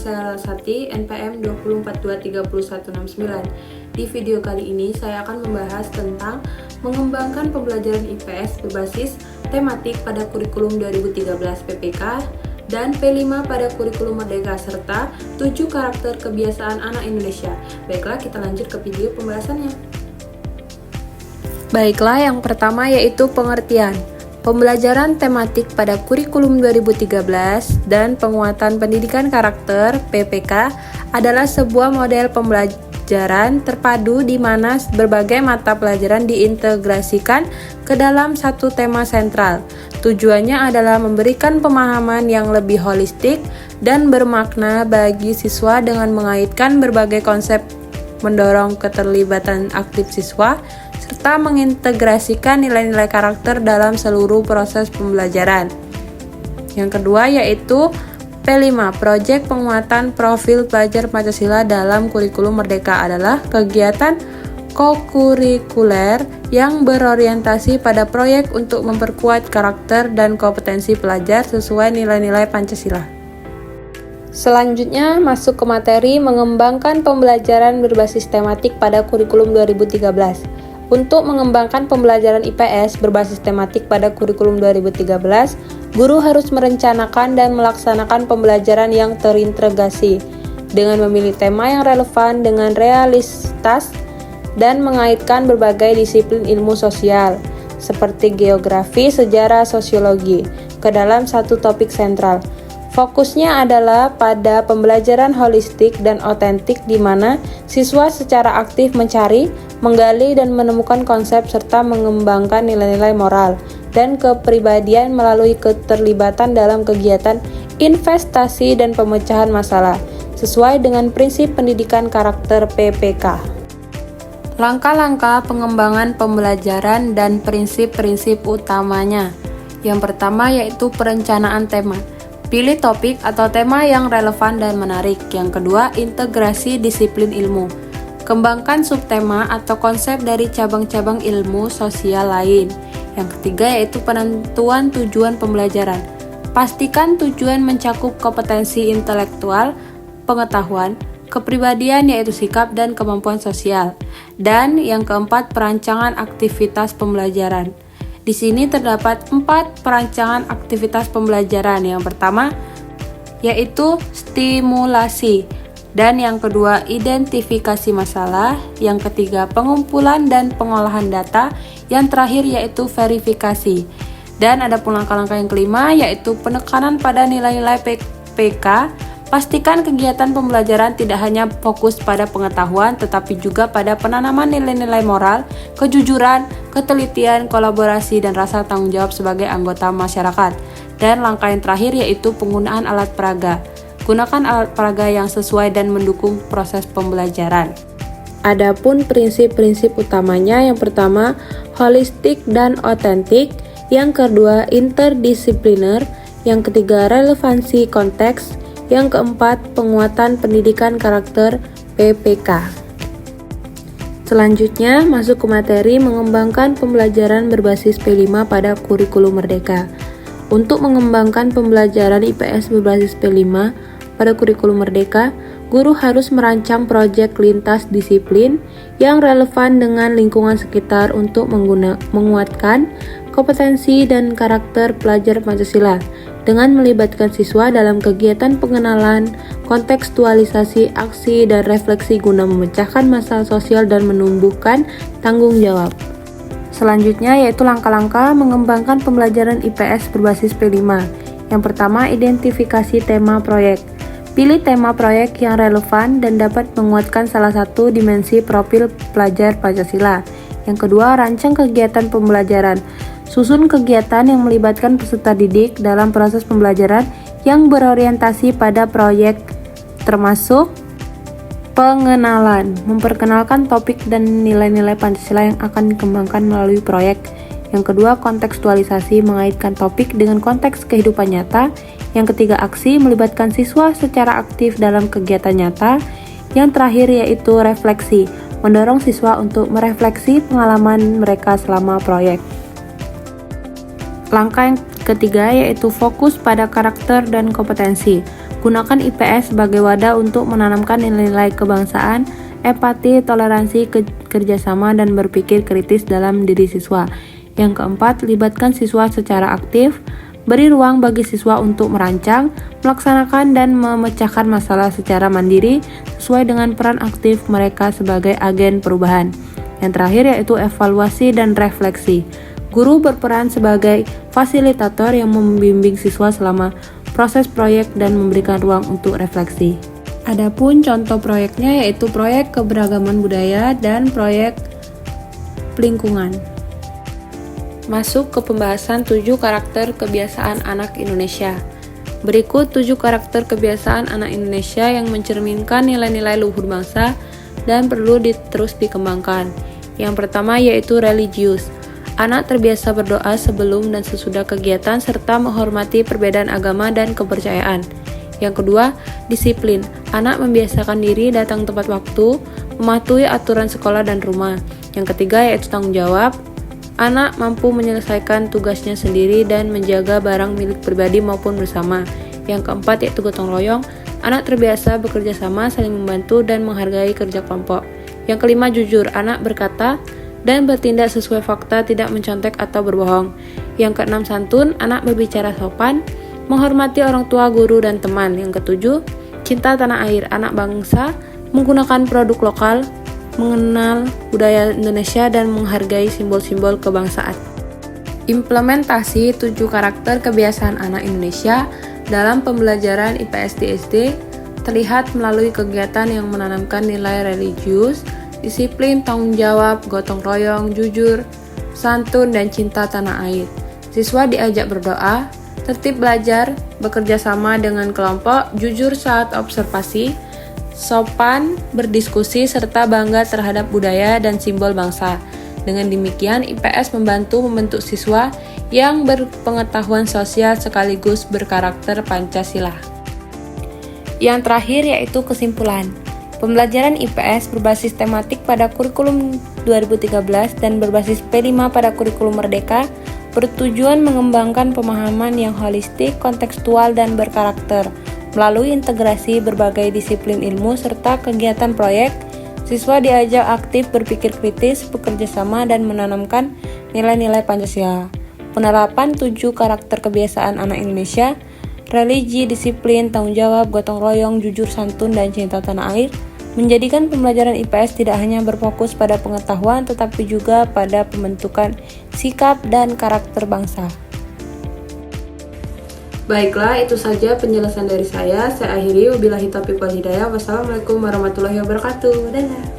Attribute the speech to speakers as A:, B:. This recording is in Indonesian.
A: saya Lasati, NPM 20423169. Di video kali ini saya akan membahas tentang mengembangkan pembelajaran IPS berbasis tematik pada kurikulum 2013 PPK dan P5 pada kurikulum Merdeka serta 7 karakter kebiasaan anak Indonesia. Baiklah, kita lanjut ke video pembahasannya. Baiklah, yang pertama yaitu pengertian. Pembelajaran tematik pada kurikulum 2013 dan penguatan pendidikan karakter (PPK) adalah sebuah model pembelajaran terpadu di mana berbagai mata pelajaran diintegrasikan ke dalam satu tema sentral. Tujuannya adalah memberikan pemahaman yang lebih holistik dan bermakna bagi siswa dengan mengaitkan berbagai konsep, mendorong keterlibatan aktif siswa, serta mengintegrasikan nilai-nilai karakter dalam seluruh proses pembelajaran. Yang kedua yaitu P5, Proyek Penguatan Profil Pelajar Pancasila dalam Kurikulum Merdeka adalah kegiatan kokurikuler yang berorientasi pada proyek untuk memperkuat karakter dan kompetensi pelajar sesuai nilai-nilai Pancasila. Selanjutnya masuk ke materi mengembangkan pembelajaran berbasis tematik pada kurikulum 2013. Untuk mengembangkan pembelajaran IPS berbasis tematik pada kurikulum 2013, guru harus merencanakan dan melaksanakan pembelajaran yang terintegrasi dengan memilih tema yang relevan dengan realitas dan mengaitkan berbagai disiplin ilmu sosial seperti geografi, sejarah, sosiologi ke dalam satu topik sentral. Fokusnya adalah pada pembelajaran holistik dan otentik di mana siswa secara aktif mencari, menggali dan menemukan konsep serta mengembangkan nilai-nilai moral dan kepribadian melalui keterlibatan dalam kegiatan investasi dan pemecahan masalah sesuai dengan prinsip pendidikan karakter PPK. Langkah-langkah pengembangan pembelajaran dan prinsip-prinsip utamanya. Yang pertama yaitu perencanaan tema. Pilih topik atau tema yang relevan dan menarik. Yang kedua, integrasi disiplin ilmu. Kembangkan subtema atau konsep dari cabang-cabang ilmu sosial lain. Yang ketiga yaitu penentuan tujuan pembelajaran. Pastikan tujuan mencakup kompetensi intelektual, pengetahuan, kepribadian yaitu sikap dan kemampuan sosial. Dan yang keempat, perancangan aktivitas pembelajaran. Di sini terdapat 4 perancangan aktivitas pembelajaran. Yang pertama yaitu stimulasi, dan yang kedua identifikasi masalah, yang ketiga pengumpulan dan pengolahan data, yang terakhir yaitu verifikasi. Dan ada pun langkah-langkah yang kelima yaitu penekanan pada nilai-nilai PPK. Pastikan kegiatan pembelajaran tidak hanya fokus pada pengetahuan tetapi juga pada penanaman nilai-nilai moral, kejujuran, ketelitian, kolaborasi, dan rasa tanggung jawab sebagai anggota masyarakat. Dan langkah yang terakhir yaitu penggunaan alat peraga. Gunakan alat peraga yang sesuai dan mendukung proses pembelajaran. Adapun prinsip-prinsip utamanya, yang pertama holistik dan otentik, yang kedua interdisipliner, yang ketiga relevansi konteks, yang keempat penguatan pendidikan karakter PPK. Selanjutnya masuk ke materi mengembangkan pembelajaran berbasis P5 pada kurikulum Merdeka. Untuk mengembangkan pembelajaran IPS berbasis P5 pada kurikulum Merdeka, guru harus merancang proyek lintas disiplin yang relevan dengan lingkungan sekitar untuk menguatkan kompetensi dan karakter pelajar Pancasila dengan melibatkan siswa dalam kegiatan pengenalan, kontekstualisasi, aksi, dan refleksi guna memecahkan masalah sosial dan menumbuhkan tanggung jawab. Selanjutnya yaitu langkah-langkah mengembangkan pembelajaran IPS berbasis P5. Yang pertama, identifikasi tema proyek. Pilih tema proyek yang relevan dan dapat menguatkan salah satu dimensi profil pelajar Pancasila. Yang kedua, rancang kegiatan pembelajaran. Susun kegiatan yang melibatkan peserta didik dalam proses pembelajaran yang berorientasi pada proyek, termasuk pengenalan, memperkenalkan topik dan nilai-nilai Pancasila yang akan dikembangkan melalui proyek. Yang kedua, kontekstualisasi, mengaitkan topik dengan konteks kehidupan nyata. Yang ketiga, aksi, melibatkan siswa secara aktif dalam kegiatan nyata. Yang terakhir yaitu refleksi, mendorong siswa untuk merefleksi pengalaman mereka selama proyek. Langkah yang ketiga yaitu fokus pada karakter dan kompetensi. Gunakan IPS sebagai wadah untuk menanamkan nilai-nilai kebangsaan, empati, toleransi, kerjasama, dan berpikir kritis dalam diri siswa. Yang keempat, libatkan siswa secara aktif. Beri ruang bagi siswa untuk merancang, melaksanakan, dan memecahkan masalah secara mandiri sesuai dengan peran aktif mereka sebagai agen perubahan. Yang terakhir yaitu evaluasi dan refleksi. Guru berperan sebagai fasilitator yang membimbing siswa selama proses proyek dan memberikan ruang untuk refleksi. Adapun contoh proyeknya yaitu proyek keberagaman budaya dan proyek lingkungan. Masuk ke pembahasan 7 karakter kebiasaan anak Indonesia. Berikut 7 karakter kebiasaan anak Indonesia yang mencerminkan nilai-nilai luhur bangsa dan perlu terus dikembangkan. Yang pertama yaitu religius. Anak terbiasa berdoa sebelum dan sesudah kegiatan serta menghormati perbedaan agama dan kepercayaan. Yang kedua, disiplin. Anak membiasakan diri datang tepat waktu, mematuhi aturan sekolah dan rumah. Yang ketiga yaitu tanggung jawab. Anak mampu menyelesaikan tugasnya sendiri dan menjaga barang milik pribadi maupun bersama. Yang keempat yaitu gotong royong. Anak terbiasa bekerja sama, saling membantu, dan menghargai kerja kelompok. Yang kelima jujur. Anak berkata dan bertindak sesuai fakta, tidak mencontek atau berbohong. Yang keenam santun. Anak berbicara sopan, menghormati orang tua, guru, dan teman. Yang ketujuh, cinta tanah air. Anak bangsa menggunakan produk lokal, mengenal budaya Indonesia, dan menghargai simbol-simbol kebangsaan. Implementasi 7 karakter kebiasaan anak Indonesia dalam pembelajaran IPS di SD terlihat melalui kegiatan yang menanamkan nilai religius, disiplin, tanggung jawab, gotong royong, jujur, santun, dan cinta tanah air. Siswa diajak berdoa, tertib belajar, bekerja sama dengan kelompok, jujur saat observasi, sopan, berdiskusi, serta bangga terhadap budaya dan simbol bangsa. Dengan demikian, IPS membantu membentuk siswa yang berpengetahuan sosial sekaligus berkarakter Pancasila. Yang terakhir yaitu kesimpulan. Pembelajaran IPS berbasis tematik pada kurikulum 2013 dan berbasis P5 pada kurikulum Merdeka bertujuan mengembangkan pemahaman yang holistik, kontekstual, dan berkarakter. Melalui integrasi berbagai disiplin ilmu serta kegiatan proyek, siswa diajak aktif berpikir kritis, bekerja sama, dan menanamkan nilai-nilai Pancasila. Penerapan 7 karakter kebiasaan anak Indonesia, religi, disiplin, tanggung jawab, gotong royong, jujur, santun, dan cinta tanah air, menjadikan pembelajaran IPS tidak hanya berfokus pada pengetahuan, tetapi juga pada pembentukan sikap dan karakter bangsa. Baiklah, itu saja penjelasan dari saya. Saya akhiri, wabillahi taufiq wal hidayah. Wassalamualaikum warahmatullahi wabarakatuh. Dadah.